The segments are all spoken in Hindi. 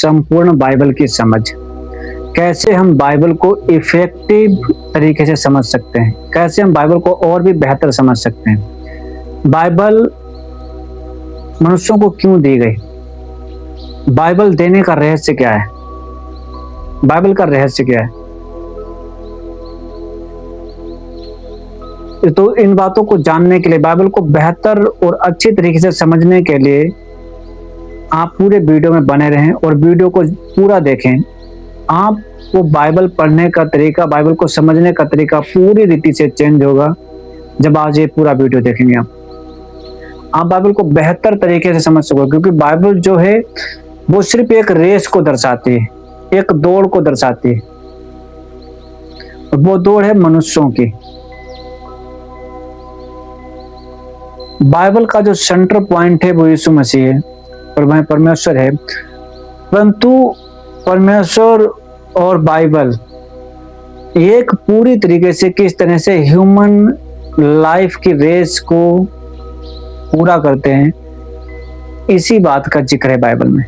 संपूर्ण बाइबल की समझ। कैसे हम बाइबल को इफेक्टिव तरीके से समझ सकते हैं, कैसे हम बाइबल को और भी बेहतर समझ सकते हैं। बाइबल मनुष्यों को क्यों दी गई, बाइबल देने का रहस्य क्या है, बाइबल का रहस्य क्या है। तो इन बातों को जानने के लिए, बाइबल को बेहतर और अच्छी तरीके से समझने के लिए आप पूरे वीडियो में बने रहें और वीडियो को पूरा देखें। आपको बाइबल पढ़ने का तरीका, बाइबल को समझने का तरीका पूरी रीति से चेंज होगा जब आज ये पूरा वीडियो देखेंगे। आप बाइबल को बेहतर तरीके से समझ सकोगे, क्योंकि बाइबल जो है वो सिर्फ एक रेस को दर्शाती है, एक दौड़ को दर्शाती है। वो दौड़ है मनुष्यों की। बाइबल का जो सेंटर पॉइंट है वो यीशु मसीह है और वह परमेश्वर है। परंतु परमेश्वर और बाइबल एक पूरी तरीके से किस तरह से ह्यूमन लाइफ की रेस को पूरा करते हैं, इसी बात का जिक्र है बाइबल में।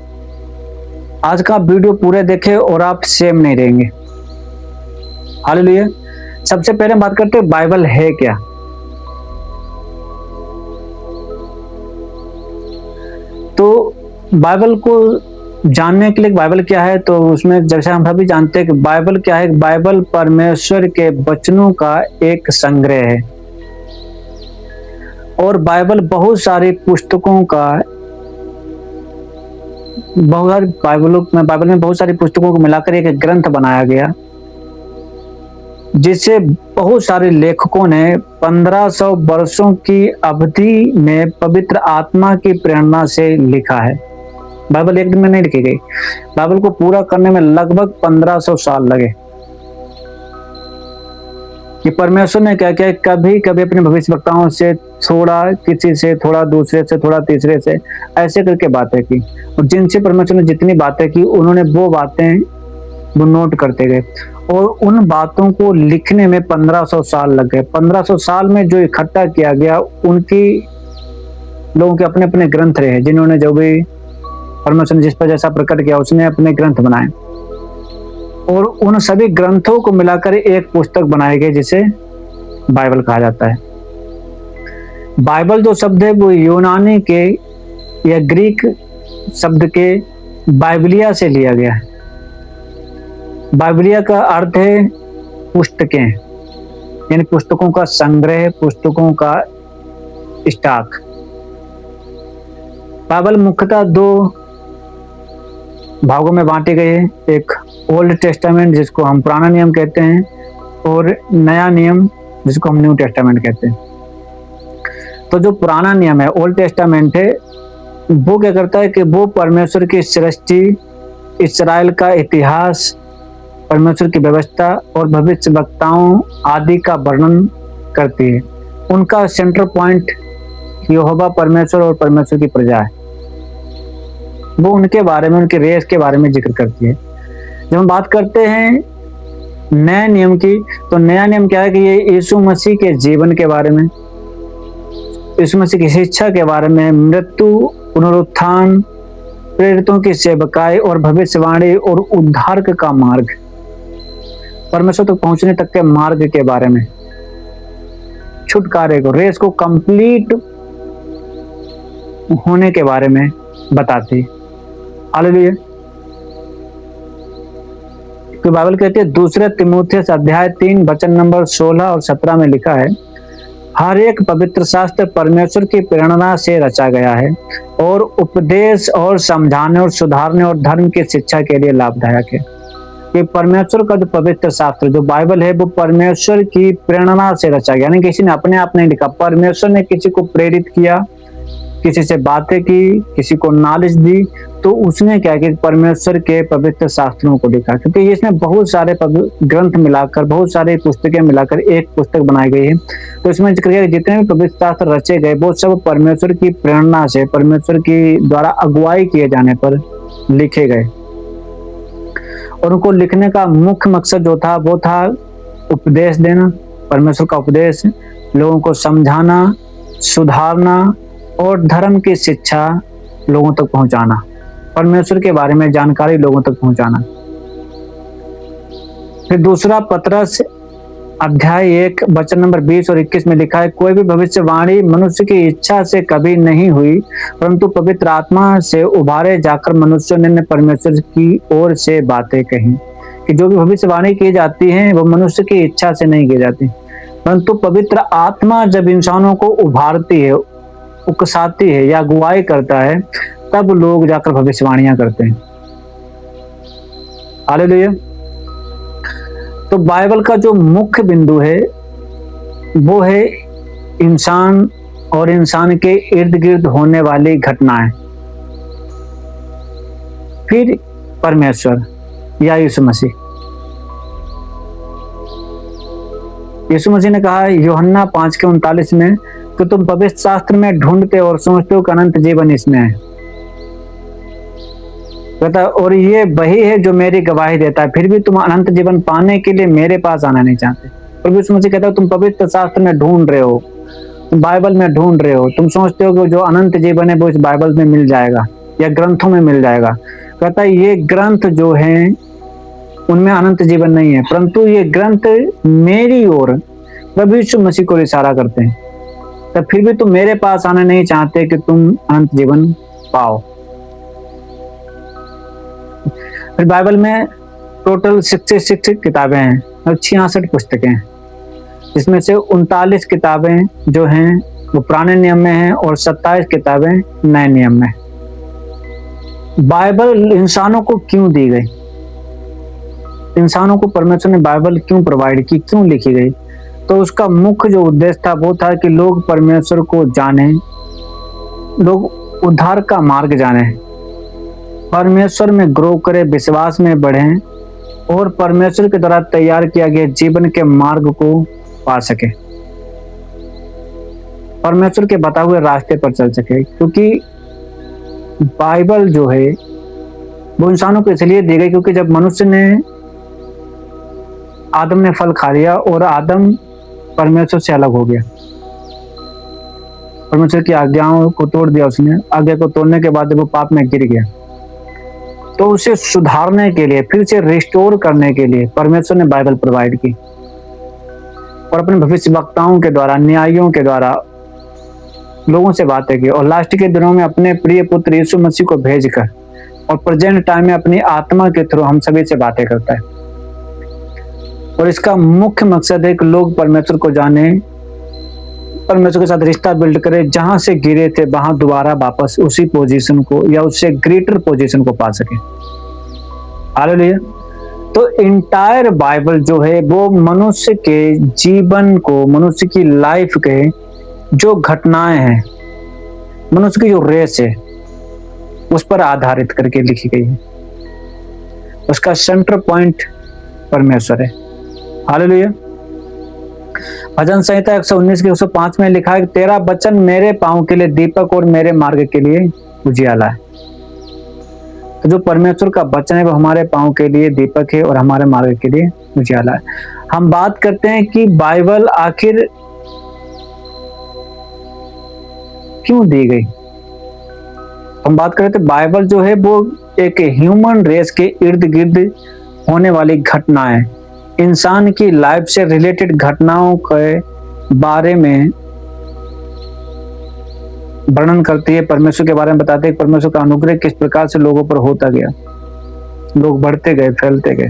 आज का वीडियो पूरे देखें और आप सेम नहीं रहेंगे। हालेलुया। सबसे पहले बात करते हैं बाइबल है क्या। तो बाइबल को जानने के लिए बाइबल क्या है, तो उसमें जैसे हम सभी जानते हैं कि बाइबल क्या है। बाइबल परमेश्वर के वचनों का एक संग्रह है और बाइबल बहुत सारी पुस्तकों का, बाइबल में बहुत सारी पुस्तकों को मिलाकर एक ग्रंथ बनाया गया, जिसे बहुत सारे लेखकों ने 1500 वर्षों की अवधि में पवित्र आत्मा की प्रेरणा से लिखा है। बाइबल एक दिन में नहीं लिखी गई, बाइबल को पूरा करने में लगभग 1500 साल लगे। कि परमेश्वर ने क्या किया, कभी कभी अपने भविष्यवक्ताओं से थोड़ा, किसी से थोड़ा, दूसरे से थोड़ा, तीसरे से, ऐसे करके बातें की, और जिनसे परमेश्वर ने जितनी बातें की उन्होंने वो बातें वो नोट करते गए, और उन बातों को लिखने में 1500 साल लग गए। 1500 साल में जो इकट्ठा किया गया, उनकी लोगों के अपने अपने ग्रंथ रहे, जिन्होंने जो भी परमेश्वर ने जिस पर जैसा प्रकट किया उसने अपने ग्रंथ बनाए, और उन सभी ग्रंथों को मिलाकर एक पुस्तक बनाई गई जिसे बाइबल कहा जाता है। बाइबल जो शब्द है वो यूनानी के या ग्रीक शब्द के बाइबलिया से लिया गया है। बाइबलिया का अर्थ है पुस्तकें, यानी पुस्तकों का संग्रह, पुस्तकों का स्टॉक। बाइबल मुख्यतः दो भागों में बांटी गई है, एक ओल्ड टेस्टामेंट जिसको हम पुराना नियम कहते हैं, और नया नियम जिसको हम न्यू टेस्टामेंट कहते हैं। तो जो पुराना नियम है, ओल्ड टेस्टामेंट है, वो क्या करता है कि वो परमेश्वर की सृष्टि, इस्राएल का इतिहास, परमेश्वर की व्यवस्था और भविष्यवक्ताओं आदि का वर्णन करती है। उनका सेंटर पॉइंट यहोवा परमेश्वर और परमेश्वर की प्रजा है। वो उनके बारे में, उनके रेस के बारे में जिक्र करती है। जब हम बात करते हैं नए नियम की, तो नया नियम क्या है कि ये यीशु मसीह के जीवन के बारे में, यीशु मसीह की शिक्षा के बारे में, मृत्यु, पुनरुत्थान, प्रेरितों की सेवकाई और भविष्यवाणी और उद्धार का मार्ग, परमेश्वर तक पहुंचने तक के मार्ग के बारे में, छुटकारे को, रेस को कंप्लीट होने के बारे में बताती। हालेलुया। तो बाइबल कहती है, दूसरे तीमुथियुस अध्याय 3 वचन नंबर 16 और 17 में लिखा है, हर एक पवित्र शास्त्र परमेश्वर की प्रेरणा से रचा गया है और उपदेश और समझाने और सुधारने और धर्म की शिक्षा के लिए लाभदायक है। कि परमेश्वर का जो पवित्र शास्त्र जो बाइबल है वो परमेश्वर की प्रेरणा से रचा गया, यानी किसी ने अपने आप नहीं लिखा। परमेश्वर ने किसी को प्रेरित किया, किसी से बातें की, किसी को नॉलेज दी, तो उसने क्या किया, परमेश्वर के पवित्र शास्त्रों को लिखा। क्योंकि इसमें बहुत सारे ग्रंथ मिलाकर, बहुत सारी पुस्तकें मिलाकर एक पुस्तक बनाई गई है। तो इसमें जिक्र किया जितने भी पवित्र शास्त्र रचे गए वो सब परमेश्वर की प्रेरणा से, परमेश्वर की द्वारा अगुवाई किए जाने पर लिखे गए। और उनको लिखने का मुख्य मकसद जो था वो था उपदेश देना, परमेश्वर का उपदेश, लोगों को समझाना, सुधारना और धर्म की शिक्षा लोगों तक पहुंचाना। परमेश्वर के बारे में जानकारी लोगों तक पहुंचाना। फिर दूसरा पतरस अध्याय 1 वचन नंबर 20 और 21 में लिखा है, कोई भी भविष्यवाणी मनुष्य की इच्छा से कभी नहीं हुई, परंतु पवित्र आत्मा से उभारे जाकर मनुष्यों ने परमेश्वर की ओर से बातें कही। कि जो भी भविष्यवाणी की जाती है वो मनुष्य की इच्छा से नहीं की जाती, परंतु पवित्र आत्मा जब इंसानों को उभारती है, उकसाती है या अगुवाई करता है, तब लोग जाकर भविष्यवाणियां करते हैं। हालेलुया। तो बाइबल का जो मुख्य बिंदु है वो है इंसान और इंसान के इर्द गिर्द होने वाली घटनाएं, फिर परमेश्वर या यीशु मसीह। यीशु मसीह ने कहा यूहन्ना 5:39 में कि तुम पवित्र शास्त्र में ढूंढते और सोचते हो कि अनंत जीवन इसमें है, कहता और ये वही है जो मेरी गवाही देता है, फिर भी तुम अनंत जीवन पाने के लिए मेरे पास आना नहीं चाहते। प्रभु यीशु मसीह कहता है तुम पवित्र शास्त्र में ढूंढ रहे हो, तुम बाइबल में ढूंढ रहे हो, तुम सोचते हो कि जो अनंत जीवन है वो इस बाइबल में मिल जाएगा या ग्रंथों में मिल जाएगा। कहता है ये ग्रंथ जो हैं उनमें अनंत जीवन नहीं है, परंतु ये ग्रंथ मेरी ओर प्रभु यीशु मसीह को इशारा करते हैं। तो फिर भी तुम मेरे पास आना नहीं चाहते कि तुम अनंत जीवन पाओ। फिर बाइबल में टोटल 66 किताबें हैं और 66 पुस्तकें हैं, जिसमें से 39 किताबें जो हैं वो पुराने नियम में हैं और 27 किताबें नए नियम में। बाइबल इंसानों को क्यों दी गई? इंसानों को परमेश्वर ने बाइबल क्यों प्रोवाइड की, क्यों लिखी गई? तो उसका मुख्य जो उद्देश्य था वो था कि लोग परमेश्वर को जाने, लोग उद्धार का मार्ग जाने, परमेश्वर में ग्रो करें, विश्वास में बढ़ें और परमेश्वर के द्वारा तैयार किया गया जीवन के मार्ग को पा सके, परमेश्वर के बताए हुए रास्ते पर चल सके। क्योंकि बाइबल जो है वो इंसानों को इसलिए दी गई क्योंकि जब मनुष्य ने, आदम ने फल खा लिया और आदम परमेश्वर से अलग हो गया, परमेश्वर की आज्ञाओं को तोड़ दिया उसने, आज्ञा को तोड़ने के बाद वो पाप में गिर गया। तो उसे सुधारने के लिए, फिर से रिस्टोर करने के लिए परमेश्वर ने बाइबल प्रोवाइड की और अपने भविष्यवक्ताओं के द्वारा, न्यायियों के द्वारा लोगों से बातें की और लास्ट के दिनों में अपने प्रिय पुत्र यीशु मसीह को भेजकर और प्रेजेंट टाइम में अपनी आत्मा के थ्रू हम सभी से बातें करता है। और इसका मुख्य मकसद है कि लोग परमेश्वर को जाने, परमेश्वर के साथ रिश्ता बिल्ड करें, जहां से गिरे थे वहां दोबारा वापस उसी पोजीशन को या उससे ग्रेटर पोजीशन को पा सके। हालेलुया। तो इंटायर बाइबल जो है वो मनुष्य के जीवन को, मनुष्य की लाइफ के जो घटनाएं हैं, मनुष्य की जो रेस है उस पर आधारित करके लिखी गई है। उसका सेंटर पॉइंट परमेश्वर है। हालेलुया। भजन संहिता 119 के 105 में लिखा है, तेरा वचन मेरे पांव के लिए दीपक और मेरे मार्ग के लिए उजियाला है। तो जो परमेश्वर का वचन है वो हमारे पांव के लिए दीपक है और हमारे मार्ग के लिए उजियाला है। हम बात करते हैं कि बाइबल आखिर क्यों दी गई। हम बात करते हैं बाइबल जो है वो एक ह्यूमन रेस के इर्द गिर्द होने वाली घटनाएं, इंसान की लाइफ से रिलेटेड घटनाओं के बारे में वर्णन करती है, परमेश्वर के बारे में बताते हैं, परमेश्वर का अनुग्रह किस प्रकार से लोगों पर होता गया, लोग बढ़ते गए, फैलते गए।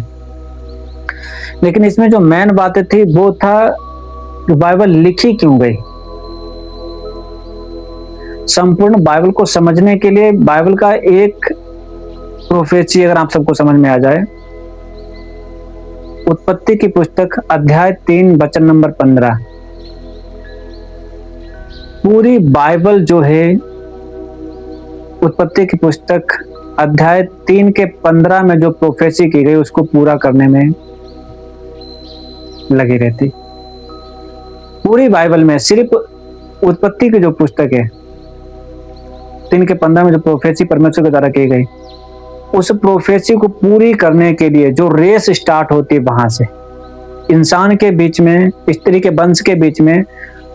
लेकिन इसमें जो मेन बातें थी वो था कि बाइबल लिखी क्यों गई। संपूर्ण बाइबल को समझने के लिए बाइबल का एक प्रोफेसी अगर आप सबको समझ में आ जाए, उत्पत्ति की पुस्तक अध्याय 3 वचन नंबर 15, पूरी बाइबल जो है उत्पत्ति की पुस्तक अध्याय 3 के 15 में जो प्रोफेसी की गई उसको पूरा करने में लगी रहती। पूरी बाइबल में सिर्फ उत्पत्ति की जो पुस्तक है 3 के 15 में जो प्रोफेसी परमेश्वर के द्वारा की गई, उस प्रोफेसी को पूरी करने के लिए जो रेस स्टार्ट होती है वहां से, इंसान के बीच में, स्त्री के वंश के बीच में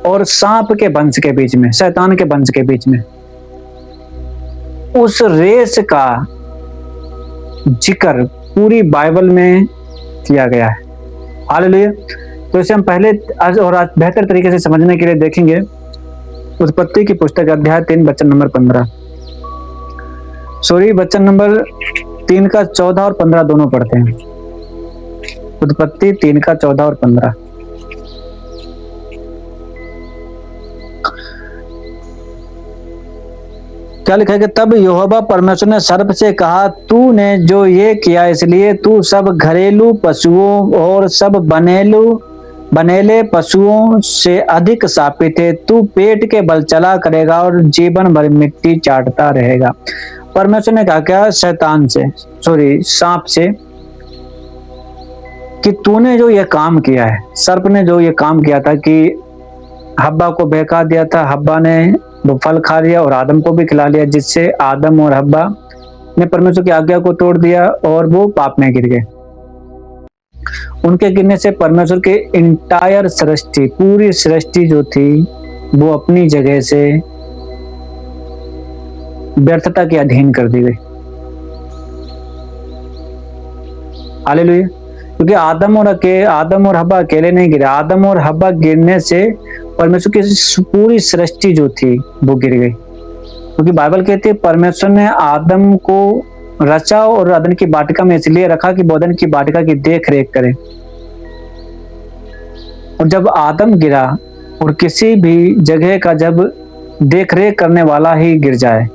और सांप के वंश के बीच में, शैतान के वंश के बीच में, उस रेस का जिक्र पूरी बाइबल में किया गया है। हालेलुया। तो इसे हम पहले आज बेहतर तरीके से समझने के लिए देखेंगे उत्पत्ति की पुस्तक अध्याय 3 वचन नंबर 15, सॉरी वचन नंबर 3 का 14 और 15 दोनों पढ़ते हैं। उत्पत्ति 3 का 14 और 15। क्या लिखा है कि तब यहोवा परमेश्वर ने सर्प से कहा, तूने जो ये किया इसलिए तू सब घरेलू पशुओं और सब बनेले पशुओं से अधिक शापित है। तू पेट के बल चला करेगा और जीवन भर मिट्टी चाटता रहेगा। परमेश्वर ने कहा क्या शैतान से, सॉरी सांप से, कि तूने जो ये काम किया है, सर्प ने जो ये काम किया था कि हब्बा को बहका दिया था, हब्बा ने वो फल खा लिया और आदम को भी खिला लिया, जिससे आदम और हब्बा ने परमेश्वर की आज्ञा को तोड़ दिया और वो पाप में गिर गए। उनके गिरने से परमेश्वर के इंटायर सृष्टि, पूरी सृष्टि जो थी वो अपनी जगह से व्यर्थता के अधीन कर दी गई। हालेलुया। क्योंकि आदम और हब्बा अकेले नहीं गिरे, आदम और हब्बा गिरने से परमेश्वर की पूरी सृष्टि जो थी वो गिर गई। क्योंकि बाइबल कहती है परमेश्वर ने आदम को रचा और अदन की वाटिका में इसलिए रखा कि वो अदन की वाटिका की देख रेख करे। और जब आदम गिरा और किसी भी जगह का जब देख रेख करने वाला ही गिर जाए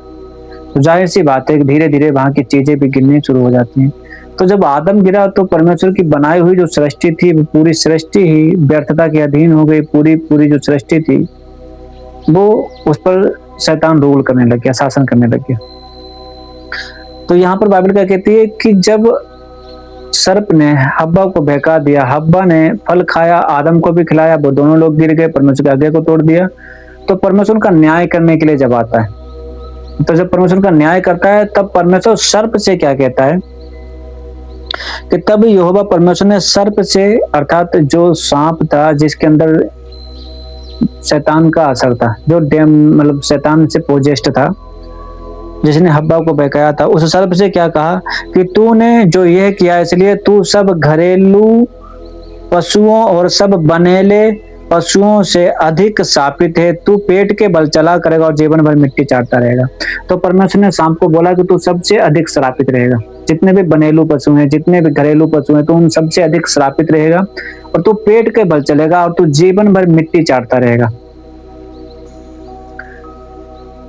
तो जाहिर सी बात है कि धीरे धीरे वहां की चीजें भी गिरनी शुरू हो जाती हैं। तो जब आदम गिरा तो परमेश्वर की बनाई हुई जो सृष्टि थी वो पूरी सृष्टि ही व्यर्थता के अधीन हो गई। पूरी जो सृष्टि थी वो उस पर शैतान रूल करने लग गया, शासन करने लग गया। तो यहाँ पर बाइबल क्या कहती है कि जब सर्प ने हब्बा को बहका दिया, हब्बा ने फल खाया, आदम को भी खिलाया, वो दोनों लोग गिर गए, परमेश्वर की आज्ञा को तोड़ दिया। तो परमेश्वर का न्याय करने के लिए जब आता है, तो जब परमेश्वर का न्याय करता है तब परमेश्वर सर्प से क्या कहता है कि तब यहोवा परमेश्वर ने सर्प से, अर्थात जो सांप था जिसके अंदर शैतान का असर था, जो मतलब शैतान से पोजेस्ट था, जिसने हब्बा को बहकाया था, उस सर्प से क्या कहा कि तूने जो यह किया इसलिए तू सब घरेलू पशुओं और सब बनेले पशुओं से अधिक शापित है। तू पेट के बल चला करेगा और जीवन भर मिट्टी चाटता रहेगा। तो परमेश्वर ने सांप को बोला कि तू सबसे अधिक श्रापित रहेगा। जितने भी बनेलू पशु हैं, जितने भी घरेलू पशु हैं, तो उन सबसे अधिक श्रापित रहेगा और तू पेट के बल चलेगा और तू जीवन भर मिट्टी चाटता रहेगा।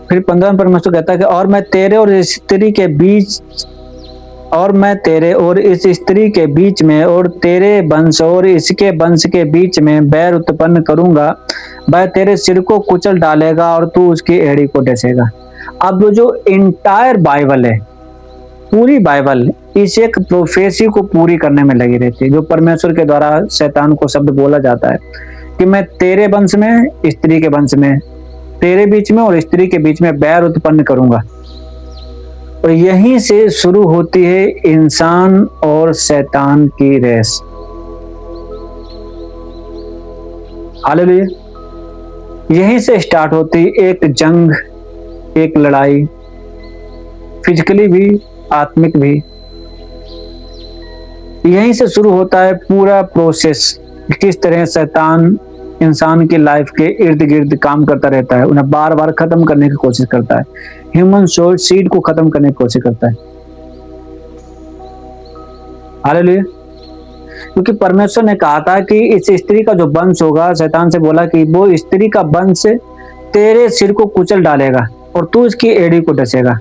फिर 15 में परमेश्वर कहता है कि और मैं तेरे और इस स्त्री के बीच में और तेरे वंश और इसके वंश के बीच में बैर उत्पन्न करूंगा। वह तेरे सिर को कुचल डालेगा और तू उसकी एड़ी को डसेगा। अब जो इंटायर बाइबल है, पूरी बाइबल इस एक प्रोफेसी को पूरी करने में लगी रहती है, जो परमेश्वर के द्वारा शैतान को शब्द बोला जाता है कि मैं तेरे वंश में, स्त्री के वंश में, तेरे बीच में और स्त्री के बीच में बैर उत्पन्न करूंगा। और यहीं से शुरू होती है इंसान और शैतान की रेस। हालेलुया। यहीं से स्टार्ट होती एक जंग, एक लड़ाई, फिजिकली भी आत्मिक भी। यहीं से शुरू होता है पूरा प्रोसेस, किस तरह शैतान इंसान की लाइफ के इर्द गिर्द काम करता रहता है, उन्हें बार बार खत्म करने की कोशिश करता है, ह्यूमन सोल सीड को खत्म करने की कोशिश करता है। हालेलुया। क्योंकि परमेश्वर ने कहा था कि इस स्त्री का जो वंश होगा, शैतान से बोला कि वो स्त्री का वंश तेरे सिर को कुचल डालेगा और तू इसकी एड़ी को डसेगा।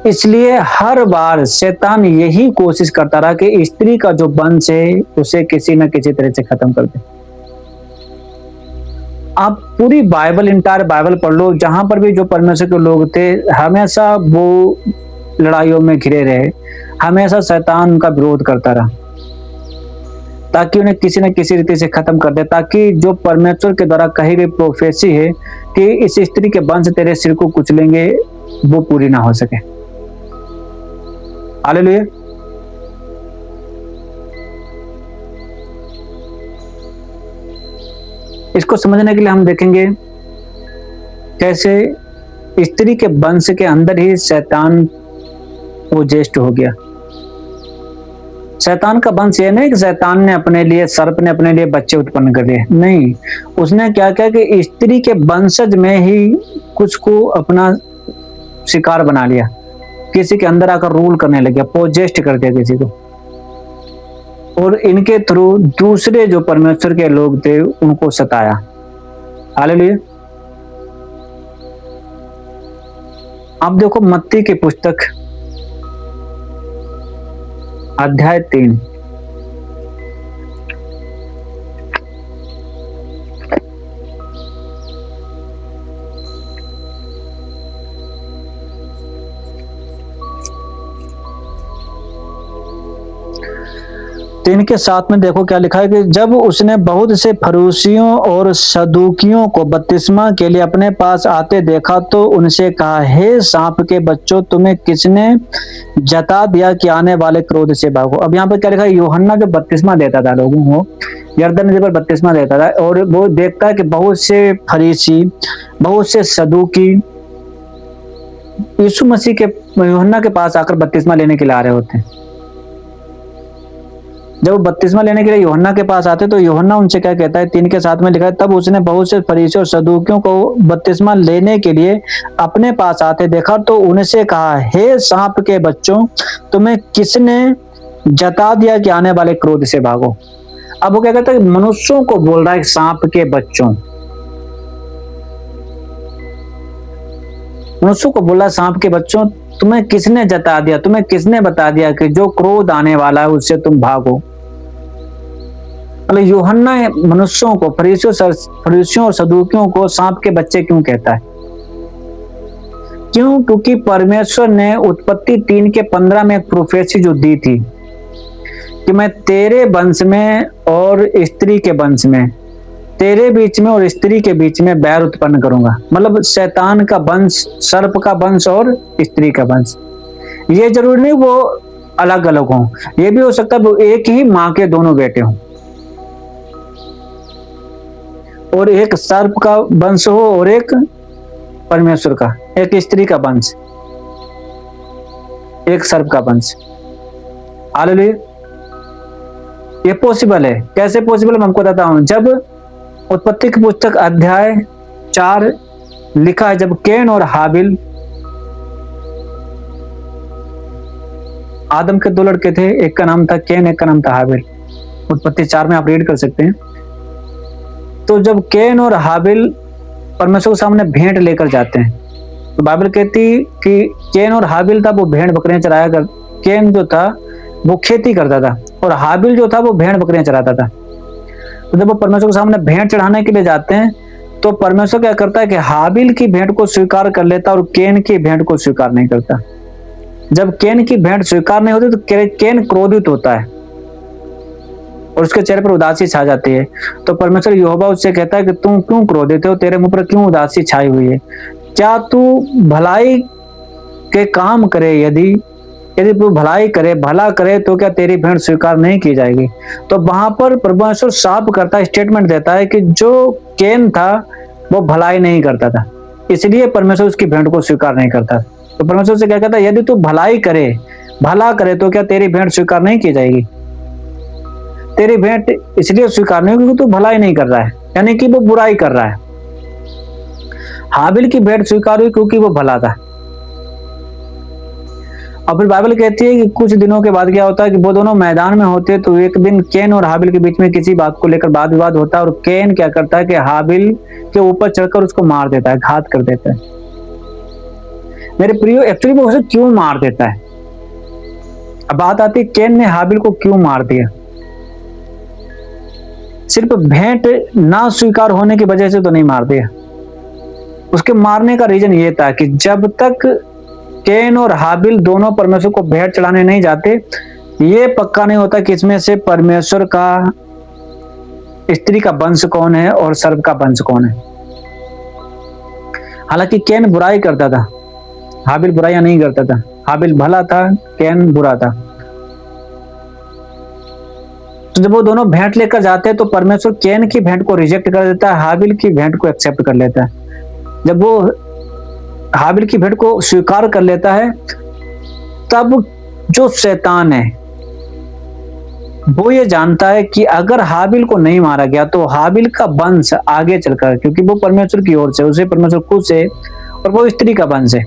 इसलिए हर बार शैतान यही कोशिश करता रहा कि स्त्री का जो वंश है उसे किसी न किसी तरह से खत्म कर दे। आप पूरी बाइबल, इंटायर बाइबल पढ़ लो, जहां पर भी जो परमेश्वर के लोग थे हमेशा वो लड़ाइयों में घिरे रहे, हमेशा शैतान उनका विरोध करता रहा ताकि उन्हें किसी न किसी रीति से खत्म कर दे, ताकि जो परमेश्वर के द्वारा कही गई प्रोफेसी है कि इस स्त्री के वंश तेरे सिर को कुचलेंगे वो पूरी ना हो सके। हालेलुया। इसको समझने के लिए हम देखेंगे कैसे स्त्री के वंश के अंदर ही शैतान पोजेस्ट हो गया। शैतान का वंश ये नहीं कि शैतान ने अपने लिए, सर्प ने अपने लिए बच्चे उत्पन्न कर दिए, नहीं, उसने क्या किया कि स्त्री के वंशज में ही कुछ को अपना शिकार बना लिया, किसी के अंदर आकर रूल करने लग गया, पोजेस्ट कर दिया किसी को, और इनके थ्रू दूसरे जो परमेश्वर के लोग थे उनको सताया। हालेलुया। आप देखो मत्ती की पुस्तक अध्याय 3, तीन के 7 में देखो क्या लिखा है कि जब उसने बहुत से फरीसियों और सदूकियों को बपतिस्मा के लिए अपने पास आते देखा तो उनसे कहा, हे सांप के बच्चों, तुम्हें किसने जता दिया कि आने वाले क्रोध से भागो। अब यहाँ पर क्या लिखा है, यूहन्ना जो बपतिस्मा देता था लोगों को, यरदन नदी पर बपतिस्मा देता था, और वो देखता है कि बहुत से फरीसी, बहुत से सदूकी यीशु मसीह के, यूहन्ना के पास आकर बपतिस्मा लेने के लिए आ रहे होते हैं। जब वो बपतिस्मा लेने के लिए यूहन्ना के पास आते तो यूहन्ना उनसे क्या कहता है, 3 के 7 में लिखा है, तब उसने बहुत से फरीसियों और सदूकियों को बपतिस्मा लेने के लिए अपने पास आते देखा तो उनसे कहा, हे सांप के बच्चों, तुम्हें किसने जता दिया कि आने वाले क्रोध से भागो। अब वो क्या कहता है, मनुष्यों को बोल रहा है सांप के बच्चों, मनुष्यों को बोला सांप के बच्चों, तुम्हें किसने जता दिया, तुम्हें किसने बता दिया कि जो क्रोध आने वाला है उससे तुम भागो। मतलब यूहन्ना मनुष्यों को, फरीसियों और सदूकियों को सांप के बच्चे क्यों कहता है? क्यों? क्योंकि परमेश्वर ने उत्पत्ति 3 के 15 में एक प्रोफेसी जो दी थी कि मैं तेरे वंश में और स्त्री के वंश में, तेरे बीच में और स्त्री के बीच में बैर उत्पन्न करूंगा। मतलब शैतान का वंश, सर्प का वंश और स्त्री का वंश। ये जरूरी नहीं वो अलग अलग हों, ये भी हो सकता है वो एक ही माँ के दोनों बेटे हों, और एक सर्प का वंश हो और एक परमेश्वर का, एक स्त्री का वंश, एक सर्प का वंश। हालेलुया। ये पॉसिबल है। कैसे पॉसिबल है मैं हमको बताता हूं। जब उत्पत्ति की पुस्तक अध्याय 4 लिखा है, जब कैन और हाबिल, आदम के 2 लड़के थे, एक का नाम था कैन, एक का नाम था हाबिल। उत्पत्ति 4 में आप रीड कर सकते हैं। तो जब कैन और हाबिल परमेश्वर के सामने भेंट लेकर जाते हैं तो बाइबल कहती कि कैन और हाबिल था वो भेड़ बकरियां चराया कर, कैन जो था वो खेती करता था और हाबिल जो था वो भेड़ बकरियां चराता था। तो जब वो परमेश्वर के सामने भेंट चढ़ाने के लिए जाते हैं तो परमेश्वर क्या करता है कि हाबिल की भेंट को स्वीकार कर लेता और कैन की भेंट को स्वीकार नहीं करता। जब कैन की भेंट स्वीकार नहीं होती तो कैन क्रोधित होता है और उसके चेहरे पर उदासी छा जाती है। तो परमेश्वर यहोवा उससे कहता है कि तुम क्यों क्रोधित हो, तेरे मुंह पर क्यों उदासी छाई हुई है? क्या तू भलाई के काम करे, यदि तू भलाई करे, भला करे तो क्या तेरी भेंट स्वीकार नहीं की जाएगी? तो वहां पर परमेश्वर साफ करता है, स्टेटमेंट देता है कि जो कैन था वो भलाई नहीं करता था, इसलिए परमेश्वर उसकी भेंट को स्वीकार नहीं करता। तो परमेश्वर से क्या कहता है, यदि तू भलाई करे, भला करे तो क्या तेरी भेंट स्वीकार नहीं की जाएगी? तेरी भेंट इसलिए स्वीकार नहीं क्योंकि तू भलाई नहीं कर रहा है, यानी कि वो बुराई कर रहा है। हाबिल की भेंट स्वीकार हुई क्योंकि वो भला था। और फिर बाइबल कहती है कि कुछ दिनों के बाद क्या होता है कि वो दोनों मैदान में होते, तो एक दिन कैन और हाबिल के बीच में किसी बात को लेकर वाद विवाद होता है और कैन क्या करता है कि हाबिल के ऊपर चढ़कर उसको मार देता है, घात कर देता है। मेरे प्रियो, एक्चुअली वो उसे क्यों मार देता है? अब बात आती है कैन ने हाबिल को क्यों मार दिया। सिर्फ भेंट ना स्वीकार होने की वजह से तो नहीं मार दिया। उसके मारने का रीजन ये था कि जब तक कैन और हाबिल दोनों परमेश्वर को भेंट चढ़ाने नहीं जाते, ये पक्का नहीं होता कि इसमें से परमेश्वर का स्त्री का वंश कौन है और सर्प का वंश कौन है। हालांकि कैन बुराई करता था, हाबिल बुराइयां नहीं करता था। हाबिल भला था, कैन बुरा था। तो जब वो दोनों भेंट लेकर जाते हैं तो परमेश्वर कैन की भेंट को रिजेक्ट कर देता है, हाबिल की भेंट को एक्सेप्ट कर लेता है। जब वो हाबिल की भेंट को स्वीकार कर लेता है तब जो शैतान है वो ये जानता है कि अगर हाबिल को नहीं मारा गया तो हाबिल का वंश आगे चलकर, क्योंकि वो परमेश्वर की ओर से, उसे परमेश्वर खुद से, और वो स्त्री का वंश है,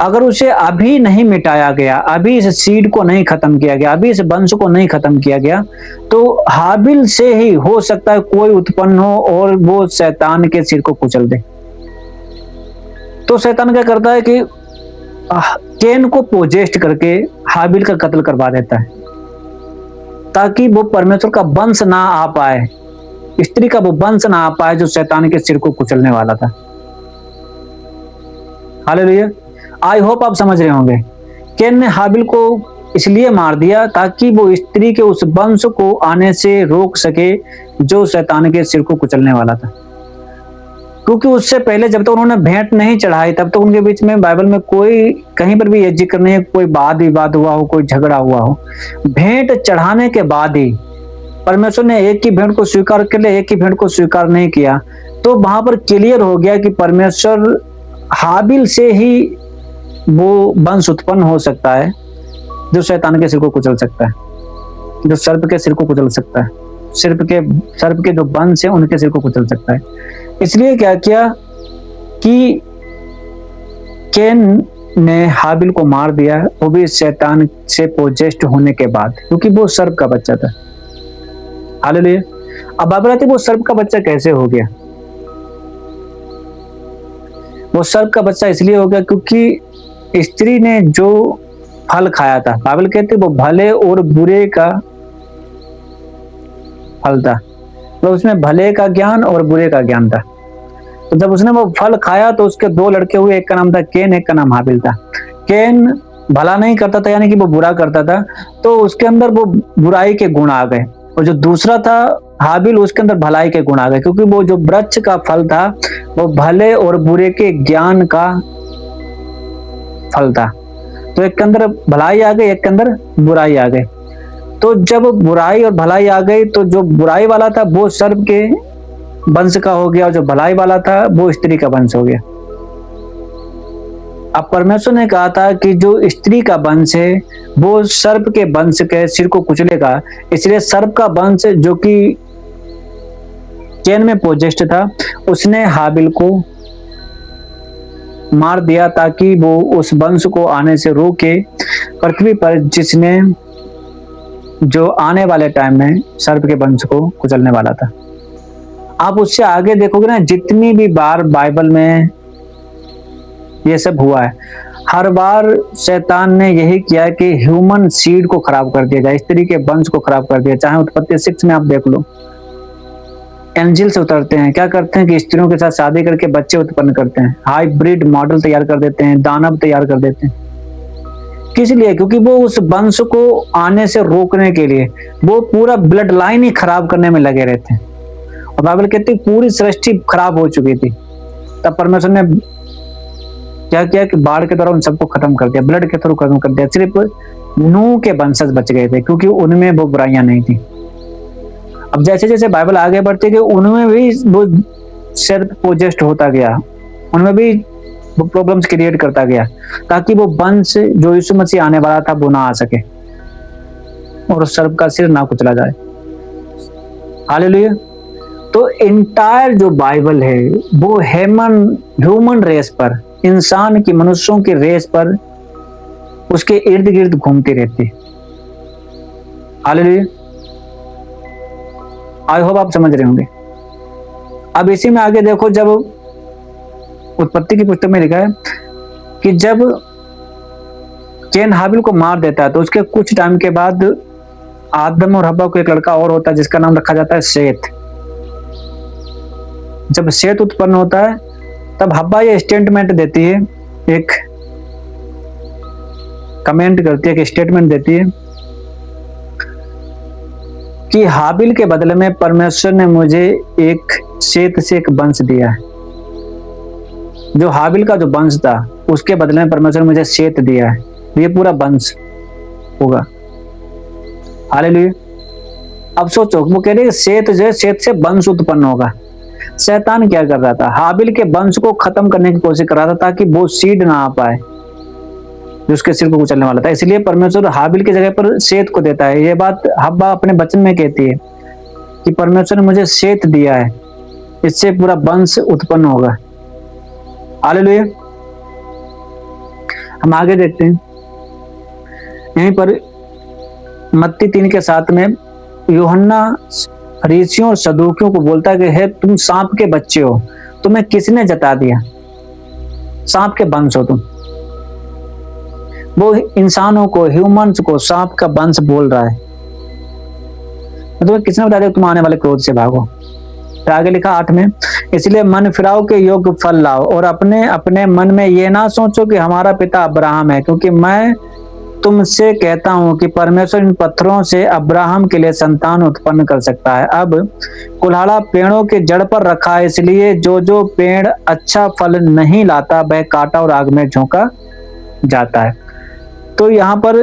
अगर उसे अभी नहीं मिटाया गया, अभी इस सीड को नहीं खत्म किया गया, अभी इस वंश को नहीं खत्म किया गया, तो हाबिल से ही हो सकता है कोई उत्पन्न हो और वो शैतान के सिर को कुचल दे। तो शैतान क्या करता है कि कैन को पोजेस्ट करके हाबिल का कत्ल करवा देता है, ताकि वो परमेश्वर का वंश ना आ पाए, स्त्री का वो वंश ना आ पाए जो शैतान के सिर को कुचलने वाला था। हालेलुया। आई होप आप समझ रहे होंगे। कैन ने हाबिल को इसलिए मार दिया ताकि वो स्त्री के उस वंश को आने से रोक सके जो शैतान के सिर को कुचलने वाला था। क्योंकि उससे पहले जब तक उन्होंने भेंट नहीं चढ़ाई तब तक उनके बीच में बाइबल में कोई कहीं पर भी ये जिक्र नहीं है कोई वाद विवाद हुआ हो, कोई झगड़ा हुआ हो। भेंट चढ़ाने के बाद ही परमेश्वर ने एक ही भेंट को स्वीकार कर लिया, एक ही भेंट को स्वीकार नहीं किया, तो वहां पर क्लियर हो गया कि परमेश्वर हाबिल से ही वो वंश उत्पन्न हो सकता है जो शैतान के सिर को कुचल सकता है, जो सर्प के सिर को कुचल सकता है, सर्प के जो वंश है उनके सिर को कुचल सकता है। इसलिए क्या किया कि कैन ने हाबिल को मार दिया, वो भी शैतान से पोजेस्ट होने के बाद, क्योंकि वो सर्प का बच्चा था। हालेलुया। अब बात आती है वो सर्प का बच्चा कैसे हो गया। वो सर्प का बच्चा इसलिए हो गया क्योंकि स्त्री ने जो फल खाया था, बाइबल कहते वो भले और बुरे का फल था, तो उसमें भले का ज्ञान और बुरे का ज्ञान था। तो जब उसने वो फल खाया तो उसके दो लड़के हुए, एक का नाम था कैन, एक का नाम हाबिल था। कैन भला नहीं करता था, यानी कि वो बुरा करता था, तो उसके अंदर वो बुराई के गुण आ गए, और जो दूसरा था हाबिल उसके अंदर भलाई के गुण आ गए, क्योंकि वो जो वृक्ष का फल था वो भले और बुरे के ज्ञान का फल था। तो एक के अंदर भलाई आ गई, एक के अंदर बुराई आ गई। तो जब बुराई और भलाई आ गई तो जो बुराई वाला था वो सर्प के वंश का हो गया, और जो भलाई वाला था वो स्त्री का वंश हो गया। अब परमेश्वर ने कहा था कि जो स्त्री का वंश है वो सर्प के वंश के सिर को कुचलेगा, इसलिए सर्प का वंश जो कि कैन में पोजेस्ट था उसने हाबिल को मार दिया ताकि वो उस वंश को आने से रोके पृथ्वी पर, जिसने जो आने वाले टाइम में सर्प के वंश को कुचलने वाला था। आप उससे आगे देखोगे ना, जितनी भी बार बाइबल में ये सब हुआ है, हर बार शैतान ने यही किया कि ह्यूमन सीड को खराब कर दिया जाए, स्त्री के वंश को खराब कर दिया। चाहे उत्पत्ति 6 में आप देख लो, एंजिल से उतरते हैं, क्या करते हैं कि स्त्रियों के साथ शादी करके बच्चे उत्पन्न करते हैं, हाइब्रिड मॉडल तैयार कर देते हैं, दानव तैयार कर देते हैं। किस लिए? क्योंकि वो उस वंश को आने से रोकने के लिए वो पूरा ब्लड लाइन ही खराब करने में लगे रहते हैं। और बाइबल कहती है पूरी सृष्टि खराब हो चुकी थी, तब परमेश्वर ने क्या किया कि बाढ़ के द्वारा उन सबको खत्म कर दिया, ब्लड के थ्रू खत्म कर दिया। सिर्फ नूह के वंशज बच गए थे क्योंकि उनमें वो बुराइयां नहीं थी। अब जैसे जैसे बाइबल आगे बढ़ती गई उनमें भी वो सिर्फ पोजेस्ट होता गया, उनमें भी वो प्रॉब्लम्स क्रिएट करता गया, ताकि वो वंश जो यीशु मसीह आने वाला था वो ना आ सके और उस सर्प का सिर ना कुचला जाए। हालेलुया। तो इंटायर जो बाइबल है वो ह्यूमन रेस पर, इंसान की, मनुष्यों की रेस पर, उसके इर्द गिर्द घूमती रहती है। हालेलुया। आई होप आप समझ रहे होंगे। अब इसी में आगे देखो, जब उत्पत्ति की पुस्तक में लिखा है कि जब कैन हाबिल को मार देता है तो उसके कुछ टाइम के बाद आदम और हव्वा को एक लड़का और होता है जिसका नाम रखा जाता है शेत। जब शेत उत्पन्न होता है तब हव्वा ये स्टेटमेंट देती है, एक कमेंट करती है, एक स्टेटमेंट देती है कि हाबिल के बदले में परमेश्वर ने मुझे एक शेत से एक वंश दिया है। जो हाबिल का जो वंश था उसके बदले में परमेश्वर ने मुझे शेत दिया है, ये पूरा वंश होगा। हालेलुया। अब सोचो, वो कह रहे हैं शेत जो है, शेत से वंश उत्पन्न होगा। शैतान क्या कर रहा था? हाबिल के वंश को खत्म करने की कोशिश कर रहा था ताकि वो सीड ना आ पाए, जो उसके सिर को कुचलने वाला था। इसलिए परमेश्वर हाबिल की जगह पर शेत को देता है। ये बात हव्वा अपने वचन में कहती है कि परमेश्वर ने मुझे शेत दिया है, इससे पूरा वंश उत्पन्न होगा। हालेलुया। हम आगे देखते हैं, यहीं पर मत्ती 3:7 में यूहन्ना फरीसियों और सदूकियों को बोलता है कि हे तुम सांप के बच्चे हो, तुम्हें किसने जता दिया? सांप के वंश हो तुम। वो इंसानों को, ह्यूमंस को सांप का वंश बोल रहा है। तुम्हें किसने बता दिया तुम आने वाले क्रोध से भागो? फिर आगे लिखा 8 में, इसलिए मन फिराओ के योग्य फल लाओ और अपने अपने मन में ये ना सोचो कि हमारा पिता अब्राहम है, क्योंकि मैं तुमसे कहता हूं कि परमेश्वर इन पत्थरों से अब्राहम के लिए संतान उत्पन्न कर सकता है। अब कुल्हाड़ा पेड़ों के जड़ पर रखा है, इसलिए जो जो पेड़ अच्छा फल नहीं लाता वह काटा और आग में झोंका जाता है। तो यहाँ पर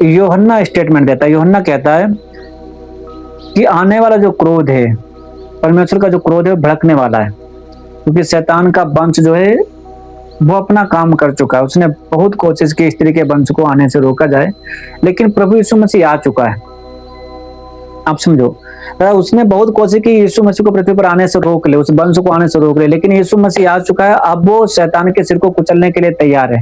यूहन्ना स्टेटमेंट देता है। यूहन्ना कहता है कि आने वाला जो क्रोध है, परमेश्वर का जो क्रोध है, वो भड़कने वाला है, क्योंकि शैतान का वंश जो है वो अपना काम कर चुका है। उसने बहुत कोशिश की स्त्री के वंश को आने से रोका जाए, लेकिन प्रभु यीशु मसीह आ चुका है। आप समझो, उसने बहुत कोशिश की यीशु मसीह को पृथ्वी पर आने से रोक ले, उस वंश को आने से रोक ले, लेकिन यीशु मसीह आ चुका है। अब वो शैतान के सिर को कुचलने के लिए तैयार है।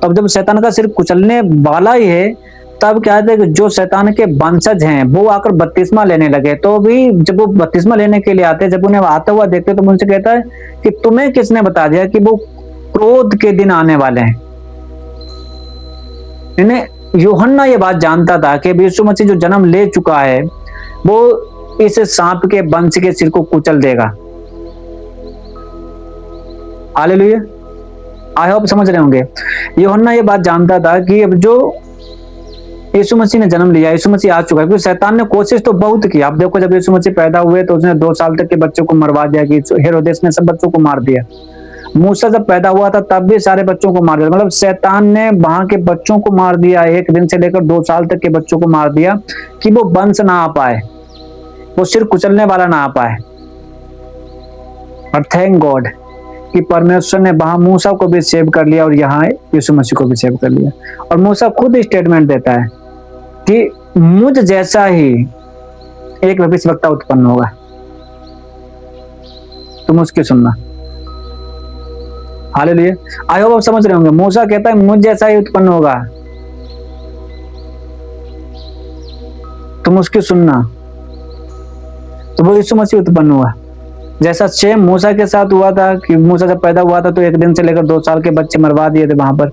अब जब शैतान का सिर कुचलने वाला ही है, तब क्या है कि जो शैतान के वंशज हैं वो आकर बपतिस्मा लेने लगे। तो भी जब वो बपतिस्मा लेने के लिए आते, जब उन्हें आता हुआ देखते तो उनसे कहता है कि तुम्हें किसने बता दिया कि वो क्रोध के दिन आने वाले हैं? इन्हें यूहन्ना ये बात जानता था कि यीशु मसीह जो जन्म ले चुका है वो इस सांप के वंश के सिर को कुचल देगा। हालेलुया। आई होप समझ रहे होंगे। यूहन्ना ये बात जानता था कि अब जो यीशु मसीह ने जन्म लिया, यीशु मसीह आ चुका है, क्योंकि शैतान ने कोशिश तो बहुत की। आप देखो, जब यीशु मसीह पैदा हुए तो उसने 2 साल तक के बच्चों को मरवा दिया, कि हेरोदेस ने सब बच्चों को मार दिया। मूसा जब पैदा हुआ था तब भी सारे बच्चों को मार दिया। मतलब शैतान ने वहां के बच्चों को मार दिया, 1 दिन से लेकर 2 साल तक के बच्चों को मार दिया, कि वो वंश ना आ पाए, वो सिर कुचलने वाला ना आ पाए। और थैंक गॉड कि परमेश्वर ने वहां मूसा को भी सेव कर लिया और यहाँ यीशु मसीह को भी सेव कर लिया। और मूसा खुद स्टेटमेंट देता है कि मुझ जैसा ही एक भविष्यवक्ता उत्पन्न होगा, तुम उसकी सुनना। हालेलुया। आई होप आप समझ रहे होंगे। मूसा कहता है मुझ जैसा ही उत्पन्न होगा, तुम उसकी सुनना। तो वो यीशु मसीह उत्पन्न हुआ, जैसा सेम मूसा के साथ हुआ था कि मूसा जब पैदा हुआ था तो 1 दिन से लेकर 2 साल के बच्चे मरवा दिए थे वहां पर।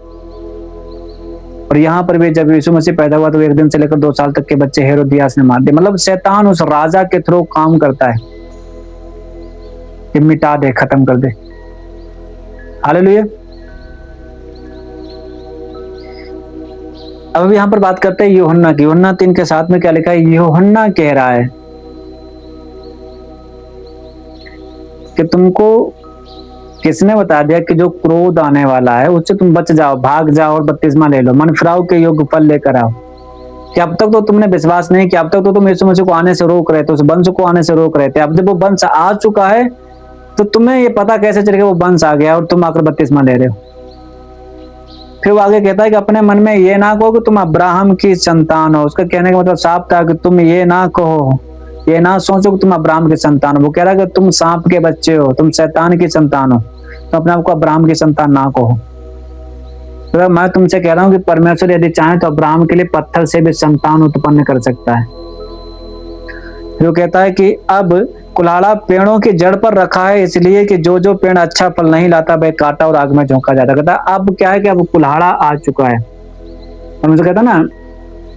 और यहाँ पर भी जब यीशु मसीह पैदा हुआ तो 1 दिन से लेकर 2 साल तक के बच्चे हेरोदियास ने मार दिए। मतलब शैतान उस राजा के थ्रू काम करता है कि मिटा दे, खत्म कर दे। हालेलुया। अब यहाँ पर बात करते हैं यूहन्ना की। यूहन्ना 3:7 में क्या लिखा है? यूहन्ना कह रहा है कि तुमको किसने बता दिया कि जो क्रोध आने वाला है उससे तुम बच जाओ, भाग जाओ और बपतिस्मा ले लो, मन फिराओ के योग्य फल लेकर आओ। कि अब तक तो तुमने विश्वास नहीं किया, अब तक तो तुम यीशु मसीह को आने से रोक रहे थे, उस वंश को आने से रोक रहे थे। अब जब वो वंश आ चुका है तो तुम्हें ये पता कैसे चलेगा वो वंश आ गया और तुम आकर बपतिस्मा ले रहे हो। फिर वो आगे कहता है कि अपने मन में ये ना कहो कि तुम अब्राहम की संतान हो। उसका कहने का मतलब साफ था कि तुम ये ना कहो, ये ना सोचो कि तुम अब्राहम की संतान हो। वो कह रहा है कि तुम सांप के बच्चे हो, तुम शैतान की संतान हो, तो अपने आप को अब्राहम की संतान ना कहो। तो मैं तुमसे कह रहा हूँ कि परमेश्वर यदि चाहे तो अब्राहम के लिए पत्थर से भी संतान उत्पन्न कर सकता है। फिर वो कहता है कि अब कुल्हाड़ा पेड़ों की जड़ पर रखा है, इसलिए कि जो जो पेड़ अच्छा फल नहीं लाता वह काटा और आग में झोंका जाता। कहता अब क्या है कि अब कुल्हाड़ा आ चुका है। और मुझे कहता ना,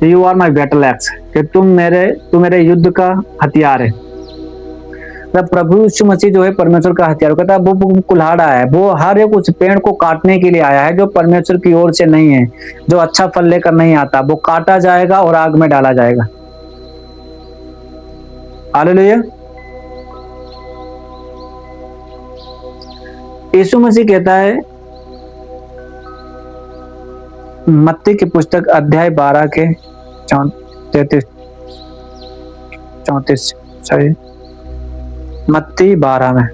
you are my battle axe, कि तू मेरे युद्ध का हथियार है। मतलब प्रभु यीशु मसीह जो है परमेश्वर का हथियार। कहता है वो कुल्हाड़ा है, वो हर एक उस पेड़ को काटने के लिए आया है जो परमेश्वर की ओर से नहीं है, जो अच्छा फल लेकर नहीं आता। वो काटा जाएगा और आग में डाला जाएगा। हालेलुया। यीशु मसीह कहता है मत्ती की पुस्तक अध्याय 12 के 34 सॉरी मत्ती 12 में,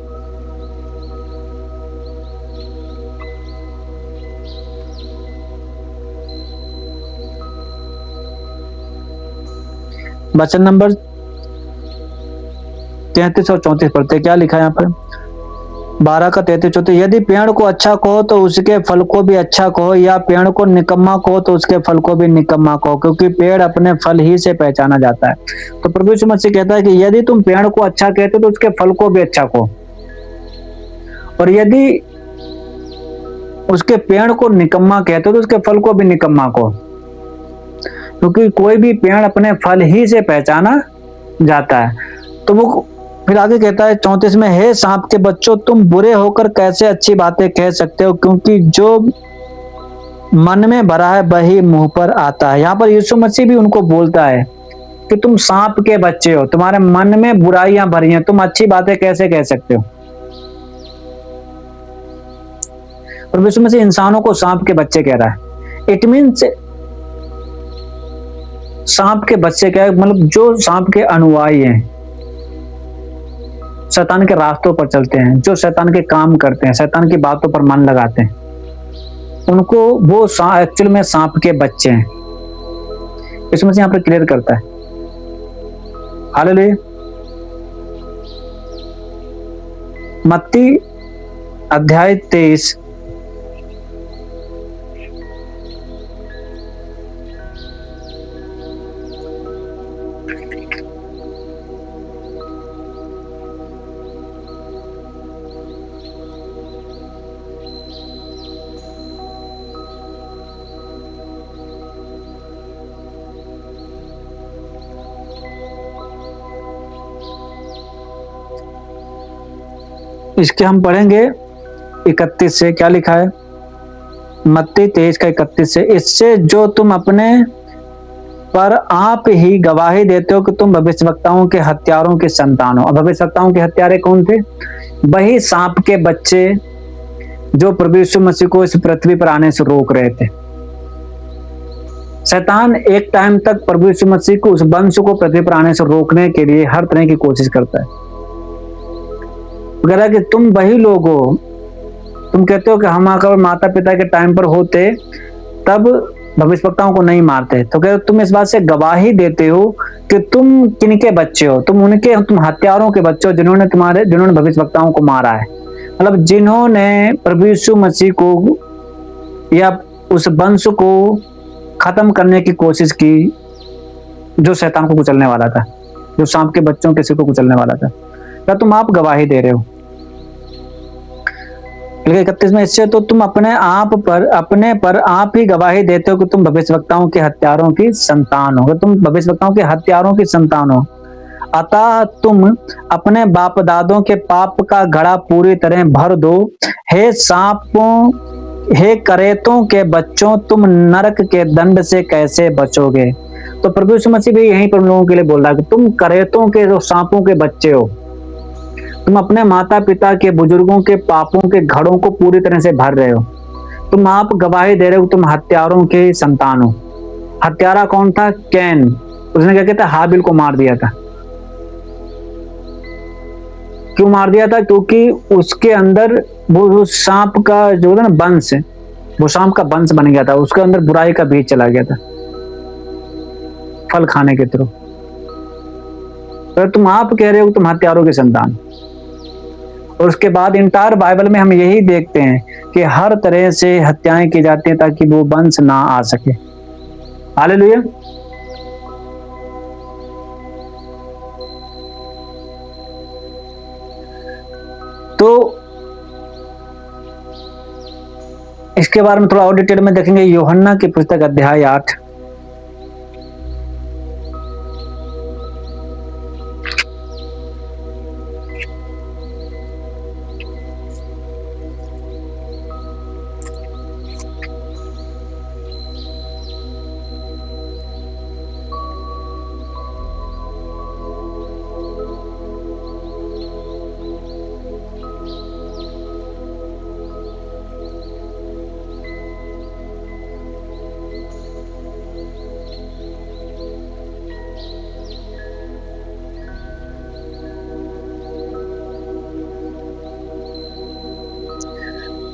वचन नंबर 33 और 34 पढ़ते, क्या लिखा है यहाँ पर? 12 का 33 34, यदि पेड़ को अच्छा कहो तो उसके फल को भी अच्छा कहो, या पेड़ को निकम्मा कहो तो उसके फल को भी निकम्मा कहो, क्योंकि पेड़ अपने फल ही से पहचाना जाता है। तो प्रभु यीशु मसीह कहता है कि यदि तुम पेड़ को अच्छा कहते हो तो उसके फल को भी अच्छा कहो, और यदि उसके पेड़ को निकम्मा कहते हो तो उसके फल को भी निकम्मा कहो, क्योंकि कोई भी पेड़ अपने फल ही से पहचाना जाता है। तो वो फिर आगे कहता है 34 में, हे सांप के बच्चों, तुम बुरे होकर कैसे अच्छी बातें कह सकते हो, क्योंकि जो मन में भरा है वही मुंह पर आता है। यहाँ पर यीशु मसीह भी उनको बोलता है कि तुम सांप के बच्चे हो, तुम्हारे मन में बुराइयां भरी हैं, तुम अच्छी बातें कैसे कह सकते हो। और यीशु मसीह इंसानों को सांप के बच्चे कह रहा है। इट मीन्स सांप के बच्चे क्या है, मतलब जो सांप के अनुयायी हैं, शैतान के रास्तों पर चलते हैं, जो शैतान के काम करते हैं, शैतान की बातों पर मन लगाते हैं, उनको वो एक्चुअल में सांप के बच्चे हैं। यीशु मसीह यहाँ पर क्लियर करता है। हालेलुया। मत्ती अध्याय 23 इसके हम पढ़ेंगे 31 से, क्या लिखा है? मत्ती 23 का 31 से, इससे जो तुम अपने पर आप ही गवाही देते हो कि तुम भविष्यवक्ताओं के हत्यारों के संतान हो। और भविष्यवक्ताओं के हत्यारे कौन थे? वही सांप के बच्चे जो प्रभु यीशु मसीह को इस पृथ्वी पर आने से रोक रहे थे। शैतान एक टाइम तक प्रभु यीशु मसीह को, उस वंश को पृथ्वी पर आने से रोकने के लिए हर तरह की कोशिश करता है। अगर कि तुम वही लोग हो, तुम कहते हो कि हम अगर माता पिता के टाइम पर होते तब भविष्यवक्ताओं को नहीं मारते, तो कहते तुम इस बात से गवाही देते हो कि तुम किनके बच्चे हो, तुम हत्यारों के बच्चे हो, जिन्होंने भविष्यवक्ताओं को मारा है। मतलब जिन्होंने प्रभु यीशु मसीह को या उस वंश को खत्म करने की कोशिश की, जो शैतान को कुचलने वाला था, जो सांप के बच्चों के सिर को कुचलने वाला था। क्या तुम आप गवाही दे रहे हो? 31 में, इससे तो तुम अपने पर आप ही गवाही देते हो कि तुम भविष्यवक्ताओं के हत्यारों की संतान हो, तुम भविष्यवक्ताओं के हत्यारों की संतान हो। अतः तुम अपने बाप दादों के पाप का घड़ा पूरी तरह भर दो। हे सांपों, हे करेतों के बच्चों, तुम नरक के दंड से कैसे बचोगे? तो प्रभु यीशु मसीह भी यहीं पर लोगों के लिए बोल रहा है कि तुम करेतों के, जो सांपों के बच्चे हो, तुम अपने माता पिता के, बुजुर्गों के पापों के घड़ों को पूरी तरह से भर रहे हो। तुम आप गवाही दे रहे हो, तुम हत्यारों के संतान हो। हत्यारा कौन था? कैन। उसने क्या कहता, हाबिल को मार दिया था। क्यों मार दिया था? क्योंकि उसके अंदर वो सांप का जो था ना वंश, वो सांप का वंश बन गया था, उसके अंदर बुराई का बीज चला गया था फल खाने के थ्रू। तो तुम आप कह रहे हो तुम हत्यारों के संतान। और उसके बाद इंटायर बाइबल में हम यही देखते हैं कि हर तरह से हत्याएं की जाती हैं ताकि वो वंश ना आ सके। हालेलुया। तो इसके बारे में थोड़ा और डिटेल में देखेंगे यूहन्ना की पुस्तक अध्याय 8।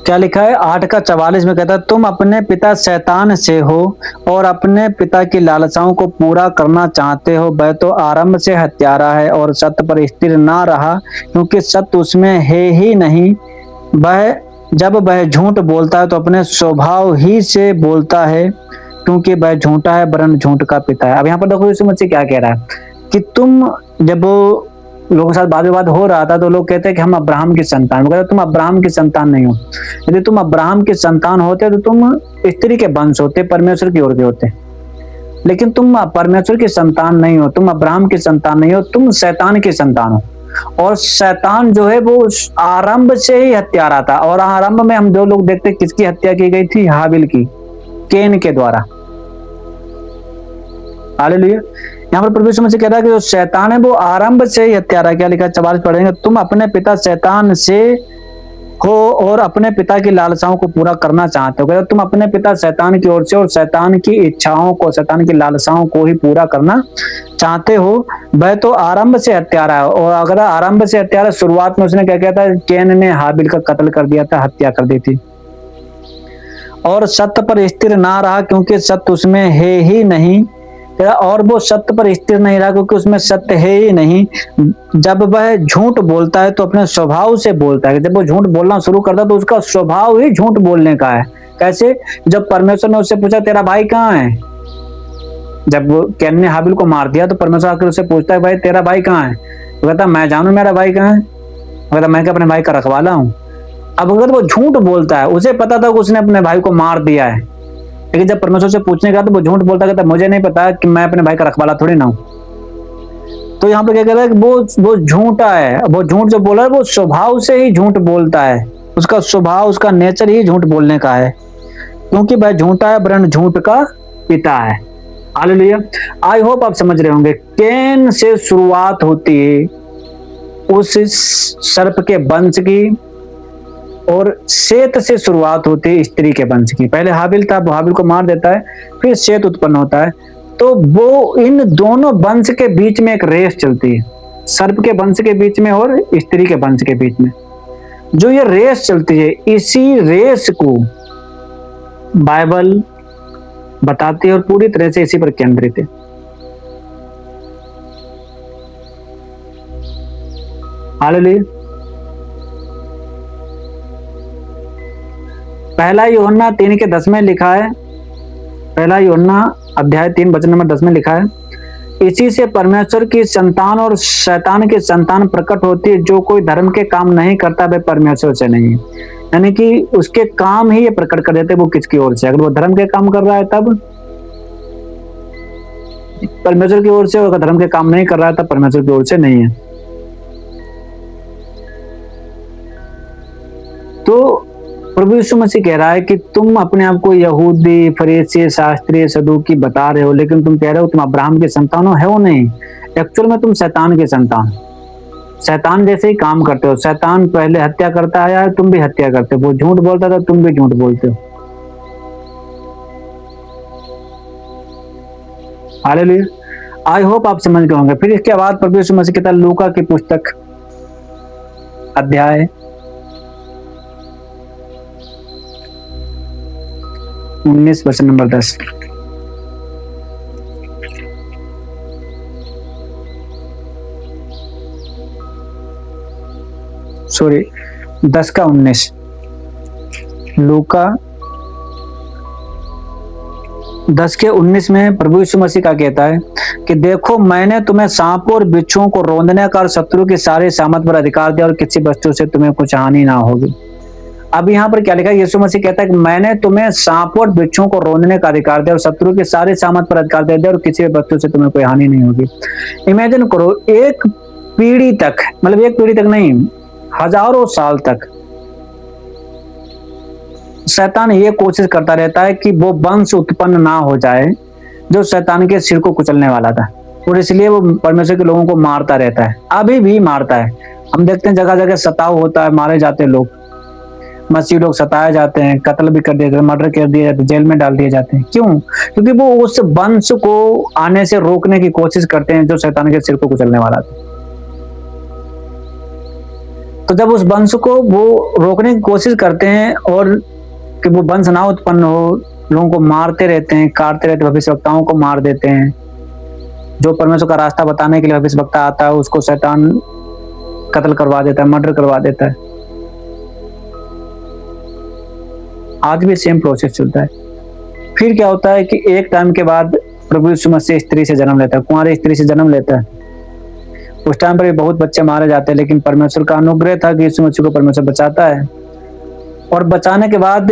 क्या लिखा है 8 का 44 में कहता है, तुम अपने पिता शैतान से हो और अपने पिता की लालसाओं को पूरा करना चाहते हो। वह तो आरंभ से हत्यारा है और सत्य पर स्थिर ना रहा, क्योंकि सत्य उसमें है ही नहीं। जब वह झूठ बोलता है तो अपने स्वभाव ही से बोलता है, क्योंकि वह झूठा है वरन झूठ का पिता है। अब यहाँ पर देखो यीशु मसीह क्या कह रहा है कि तुम, जब लोगों के साथ वाद विवाद हो रहा था तो लोग कहते हैं कि हम अब्राहम की संतान, वो कहते तुम अब्राहम की संतान नहीं हो। यदि तुम अब्राहम की संतान होते तो तुम स्त्री के वंश होते, परमेश्वर की ओर के होते, लेकिन तुम परमेश्वर की संतान नहीं हो, तुम अब्राहम की संतान नहीं हो, तुम शैतान की संतान हो। और शैतान जो है वो आरंभ से ही हत्यारा था। और आरंभ में हम जो लोग देखते हैं किसकी हत्या की गई थी, हाबिल की, केन के द्वारा। हालेलुया। यहाँ पर प्रभु यीशु मसीह कह रहा है कि जो शैतान है वो आरंभ से ही हत्यारा। क्या लिखा है 44 पढ़ेंगे, तुम अपने पिता शैतान से हो और अपने पिता की लालसाओं को पूरा करना चाहते हो। कहते तुम अपने पिता शैतान की ओर से और शैतान की इच्छाओं को, शैतान की लालसाओं को ही पूरा करना चाहते हो। वह तो आरंभ से हत्यारा है। और अगर आरंभ से हत्यारा, शुरुआत में उसने क्या किया था, केन ने हाबिल का कत्ल कर दिया था, हत्या कर दी थी। और सत्य पर स्थिर ना रहा, क्योंकि सत्य उसमें है ही नहीं। और वो सत्य पर स्थिर नहीं रहा क्योंकि उसमें सत्य है ही नहीं। जब वह झूठ बोलता है तो अपने स्वभाव से बोलता है। जब वो झूठ बोलना शुरू करता है तो उसका स्वभाव ही झूठ बोलने का है। कैसे? जब परमेश्वर ने उससे पूछा तेरा भाई कहाँ है, जब कैन ने हाबिल को मार दिया तो परमेश्वर आकर उससे पूछता है भाई तेरा भाई कहाँ है। वो कहता मैं जानू मेरा भाई कहाँ है। वो कहता मैं अपने भाई का रखवाला हूँ। अब अगर वो झूठ बोलता है, उसे पता था कि उसने अपने भाई को मार दिया है, लेकिन जब परमेश्वर से पूछने का तो वो झूठ बोलता, कहता मुझे नहीं पता कि मैं अपने भाई का रखवाला थोड़ी ना हूं। तो यहाँ पे क्या कहता है कि वो झूठा है। वो झूठ जो बोला है वो स्वभाव से ही झूठ बोलता है। उसका स्वभाव, उसका नेचर ही झूठ बोलने का है, क्योंकि वह झूठा है वरन झूठ का पिता है। हालेलुया। आई होप आप समझ रहे होंगे। केन से शुरुआत होती है उस सर्प के वंश की, और शेत से शुरुआत होती है स्त्री के वंश की। पहले हाबिल था, वो हाबिल को मार देता है, फिर शेत उत्पन्न होता है। तो वो इन दोनों वंश के बीच में एक रेस चलती है, सर्प के वंश के बीच में और स्त्री के वंश के बीच में जो ये रेस चलती है, इसी रेस को बाइबल बताती है और पूरी तरह से इसी पर केंद्रित है। हालेलुया। पहला यूहन्ना 3 के 10 में लिखा है, पहला यूहन्ना अध्याय 3 वचन नंबर 10 में लिखा है, इसी से परमेश्वर की संतान और शैतान की संतान प्रकट होती है। जो कोई धर्म के काम नहीं करता वह परमेश्वर से नहीं है। यानी कि उसके काम ही ये प्रकट कर देते वो किसकी ओर से। अगर वो धर्म के काम कर रहा है तब परमेश्वर की ओर से, अगर धर्म के काम नहीं कर रहा है तब परमेश्वर की ओर से नहीं है। तो प्रभु यीशु मसीह कह रहा है कि तुम अपने आप को यहूदी, फरीसी, शास्त्री, सदूकी बता रहे हो, लेकिन तुम कह रहे हो तुम अब्राहम के संतान हो। है वो नहीं, एक्चुअल में तुम शैतान के संतान, शैतान जैसे ही काम करते हो। शैतान पहले हत्या करता आया है, तुम भी हत्या करते हो। वो झूठ बोलता था, तुम भी झूठ बोलते हो। हालेलुया। आई होप आप समझ गए होंगे। फिर इसके बाद प्रभु यीशु मसीह कहता है, लूका की पुस्तक अध्याय 19 वचन नंबर 10। सॉरी 10 का 19। लूका 10 के 19 में प्रभु यीशु मसीह का कहता है कि देखो मैंने तुम्हें सांपों और बिच्छुओं को रौंदने का और शत्रु के सारे सामर्थ पर अधिकार दिया और किसी वस्तु से तुम्हें कुछ हानि ना होगी। अब यहाँ पर क्या लिखा है? यीशु मसीह कहता है कि मैंने तुम्हें सांपों और बिच्छुओं को रौंदने का अधिकार दिया और शत्रु के सारे सामर्थ पर अधिकार दे दिया और किसी वस्तु से तुम्हें कोई हानि नहीं होगी। इमेजिन करो, एक पीढ़ी तक, मतलब एक पीढ़ी तक नहीं, हजारों साल तक शैतान ये कोशिश करता रहता है कि वो वंश उत्पन्न ना हो जाए जो शैतान के सिर को कुचलने वाला था, और इसलिए वो परमेश्वर के लोगों को मारता रहता है, अभी भी मारता है। हम देखते हैं जगह जगह सताव होता है, मारे जाते हैं लोग, मसीह लोग सताए जाते हैं, कत्ल भी कर दिए जाते हैं, मर्डर कर दिए जाते हैं, जेल में डाल दिए जाते हैं। क्यों? क्योंकि वो उस वंश को आने से रोकने की कोशिश करते हैं जो शैतान के सिर को कुचलने वाला था। तो जब उस वंश को वो रोकने की कोशिश करते हैं और कि वो वंश ना उत्पन्न हो, लोगों को मारते रहते हैं, काटते रहते, भविष्यवक्ताओं को मार देते हैं। जो परमेश्वर का रास्ता बताने के लिए भविष्यवक्ता आता है उसको शैतान कत्ल करवा देता है, मर्डर करवा देता है। आज भी सेम प्रोसेस चलता है। फिर क्या होता है कि एक टाइम के बाद प्रभु यीशु मसीह स्त्री से जन्म लेता है, कुंवारी स्त्री से जन्म लेता है। उस टाइम पर भी बहुत बच्चे मारे जाते हैं, लेकिन परमेश्वर का अनुग्रह था कि यीशु मसीह को परमेश्वर बचाता है। और बचाने के बाद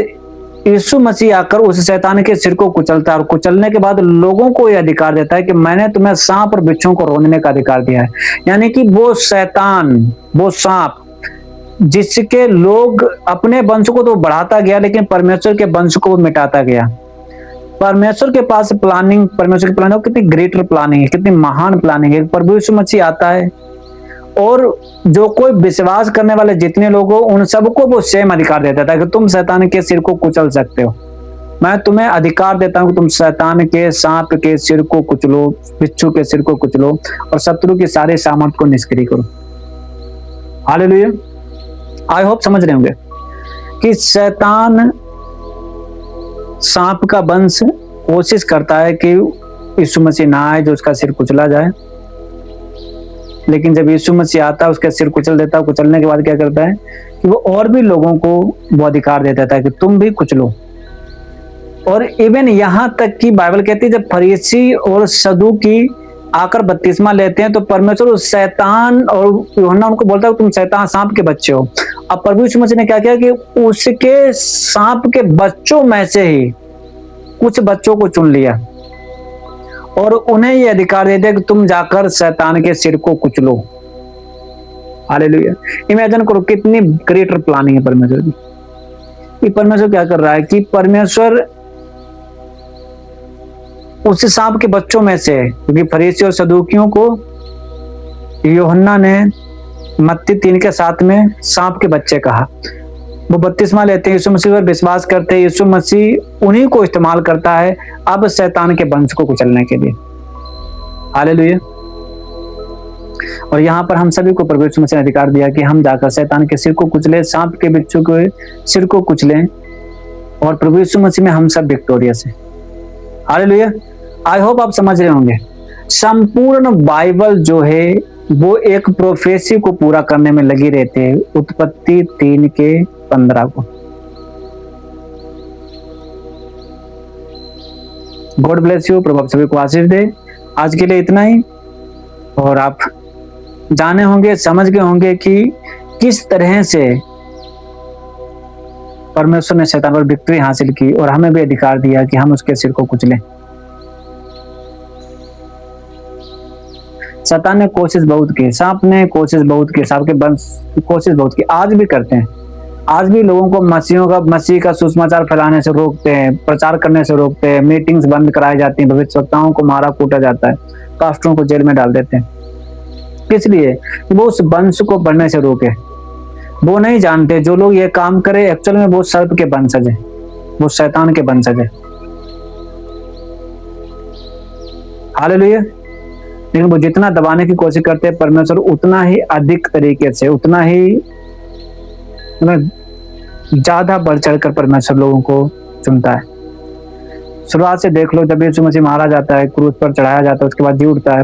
यीशु मसीह आकर उस शैतान के सिर को कुचलता है और कुचलने के बाद लोगों को यह अधिकार देता है कि मैंने तुम्हें सांप और बिच्छू को रोकने का अधिकार दिया है। यानी कि वो शैतान, वो सांप जिसके लोग अपने वंश को तो बढ़ाता गया, लेकिन परमेश्वर के वंश को मिटाता गया। परमेश्वर के पास प्लानिंग, परमेश्वर की प्लानिंग कितनी ग्रेटर प्लानिंग है, कितनी महान प्लानिंग है। प्रभु यीशु मसीह आता है और जो कोई विश्वास करने वाले जितने लोग हो उन सबको वो सेम अधिकार देता था कि तुम शैतान के सिर को कुचल सकते हो। मैं तुम्हें अधिकार देता हूं कि तुम शैतान के, सांप के सिर को कुचलो, बिच्छू के सिर को कुचलो और शत्रु की सारे सामर्थ को निष्क्रिय करो। हालेलुया। आई होप समझ रहे होंगे कि शैतान, सांप का वंश कोशिश करता है कि यीशु मसीह ना आए जो उसका सिर कुचला जाए, लेकिन जब यीशु मसीह आता है उसका सिर कुचल देता है। कुचलने के बाद क्या करता है कि वो और भी लोगों को वो अधिकार दे देता है कि तुम भी कुचलो। और इवन यहाँ तक कि बाइबल कहती है जब फरीसी और सदूकी आकर बपतिस्मा लेते हैं तो परमेश्वर उस शैतान, और यूहन्ना उनको बोलता है तुम शैतान, सांप के बच्चे हो। अब प्रभु यीशु मसीह ने क्या किया कि उसके सांप के बच्चों में से ही कुछ बच्चों को चुन लिया और उन्हें ये अधिकार दे दिया कि तुम जाकर शैतान के सिर को कुचलो। हालेलुया। इमेजिन करो कितनी ग्रेटर प्लानिंग है परमेश्वर की। ये परमेश्वर क्या कर रहा है कि परमेश्वर उस सांप के बच्चों में से, क्योंकि फरीसी और सदूकियों को यूहन्ना ने मत्ती 3:7 में सांप के बच्चे कहा। वो बपतिस्मा लेते हैं, यीशु मसीह पर विश्वास करते हैं, यीशु मसीह उन्हीं को इस्तेमाल करता है अब शैतान के वंश को कुचलने के लिए। हालेलुया। और यहाँ पर हम सभी को प्रभु यीशु मसीह ने अधिकार दिया कि हम जाकर शैतान के सिर को कुचले, सांप के बिच्छू के सिर को कुचलें, और प्रभु यीशु मसीह में हम सब विक्टोरियस हैं। हालेलुया। आई होप आप समझ रहे होंगे। संपूर्ण बाइबल जो है वो एक प्रोफेसी को पूरा करने में लगी रहती है, उत्पत्ति 3:15 को। God bless you. प्रभु आप सभी को आशीष दे। आज के लिए इतना ही। और आप जाने होंगे, समझ गए होंगे कि किस तरह से परमेश्वर ने शैतान पर विक्ट्री हासिल की और हमें भी अधिकार दिया कि हम उसके सिर को कुचलें। शैतान ने कोशिश बहुत की, सांप ने कोशिश बहुत की, सांप के वंश कोशिश बहुत की, आज भी करते हैं। आज भी लोगों को मसीह का सुसमाचार फैलाने से रोकते हैं, प्रचार करने से रोकते हैं, मीटिंग्स बंद कराई जाती हैं, भविष्यवक्ताओं को मारा कूटा जाता है, पास्टरों को जेल में डाल देते हैं। किस लिए? वो उस वंश को बढ़ने से रोके। वो नहीं जानते जो लोग ये काम करे एक्चुअल में वो सर्प के वंशज है, वो शैतान के वंशज है। हालेलुया। लेकिन वो जितना दबाने की कोशिश करते हैं परमेश्वर उतना ही अधिक तरीके से, उतना ही ज्यादा बढ़ चढ़कर परमेश्वर लोगों को चुनता है। शुरुआत से देख लो, जब यीशु मसीह मारा जाता है, क्रूस पर चढ़ाया जाता है, उसके बाद जी उठता है,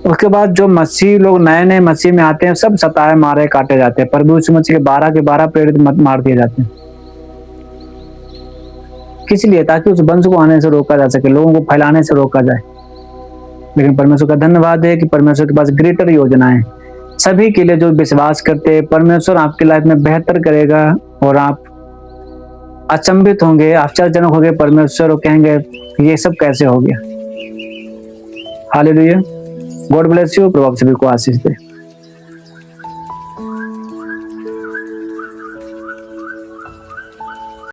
उसके बाद जो मसीह लोग नए नए मसीह में आते हैं सब सताए, मारे, काटे जाते हैं। प्रभु यीशु मसीह के 12 प्रेरित मार दिए जाते हैं। किस लिए? ताकि उस वंश को आने से रोका जा सके, लोगों को फैलाने से रोका जाए। लेकिन परमेश्वर का धन्यवाद है कि परमेश्वर के पास ग्रेटर योजना है सभी के लिए जो विश्वास करते हैं। परमेश्वर आपकी लाइफ में बेहतर करेगा और आप अचंभित होंगे, आश्चर्यजनक होंगे। परमेश्वर कहेंगे ये सब कैसे हो गया। हालेलुया। God bless you. प्रभु आप सभी को आशीष दे।